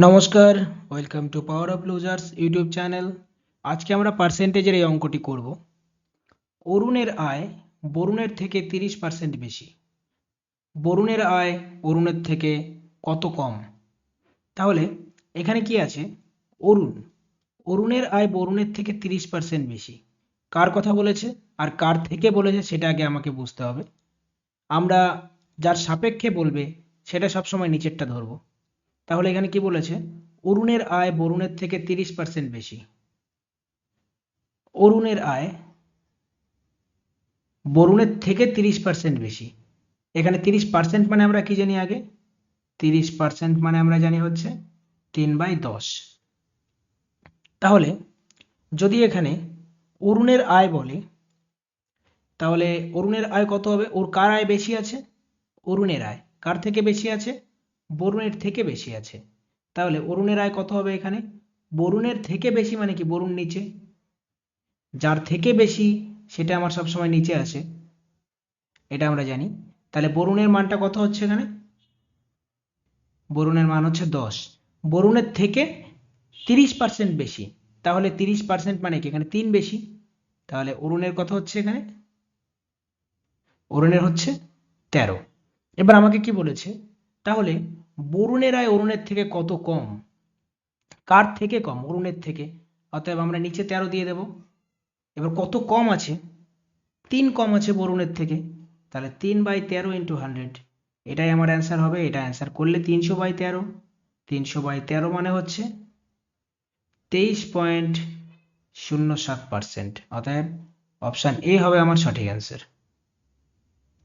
নমস্কার, welcome to power of losers YouTube channel. আজকে আমরা পার্সেন্টেজের এই অঙ্কটি করব। অরুণের আয় বরুণের থেকে 30% বেশি। বরুণের আয় অরুণের থেকে কত কম? তাহলে এখানে কি আছে? অরুণের আয় বরুণের থেকে 30% বেশি। কার কথা বলেছে আর কার থেকে বলেছে সেটা আগে আমাকে বুঝতে হবে। আমরা যার সাপেক্ষে বলবে সেটা সবসময় নিচেরটা ধরবো। তাহলে এখানে কি বলেছে? অরুণের আয় বরুণের থেকে 30% বেশি। অরুণের আয় বরুণের থেকে 30% বেশি। এখানে 30% মানে আমরা কি জানি? আগে 30% মানে আমরা জানি হচ্ছে 3/10। তাহলে যদি এখানে অরুণের আয় বলে, তাহলে অরুণের আয় কত হবে? ওর কার আয় বেশি আছে? অরুণের আয় কার থেকে বেশি আছে? বরুণের থেকে বেশি আছে। তাহলে অরুণের আয় কত হবে এখানে? বরুণের থেকে বেশি মানে কি? বরুণ নিচে, যার থেকে বেশি সেটা আমার সবসময় নিচে আসে, এটা আমরা জানি। তাহলে বরুণের মানটা কত হচ্ছে এখানে? বরুণের মান হচ্ছে 10। বরুণের থেকে 30% বেশি, তাহলে 30% মানে কি? এখানে 3 বেশি। তাহলে অরুণের কত হচ্ছে এখানে? অরুণের হচ্ছে 13। এবার আমাকে কি বলেছে? তাহলে বরুণের আয় অরুণের থেকে কত কম? কার থেকে কম? অরুণের থেকে। অতএব আমরা নিচে 13 দিয়ে দেব। এবার কত কম আছে? 3 কম আছে বরুণের থেকে। তাহলে 3/13 × 100, এটাই আমার অ্যান্সার হবে। এটা অ্যান্সার করলে 300/13। 300/13 মানে হচ্ছে 23.07%। অতএব অপশান এ হবে আমার সঠিক অ্যান্সার।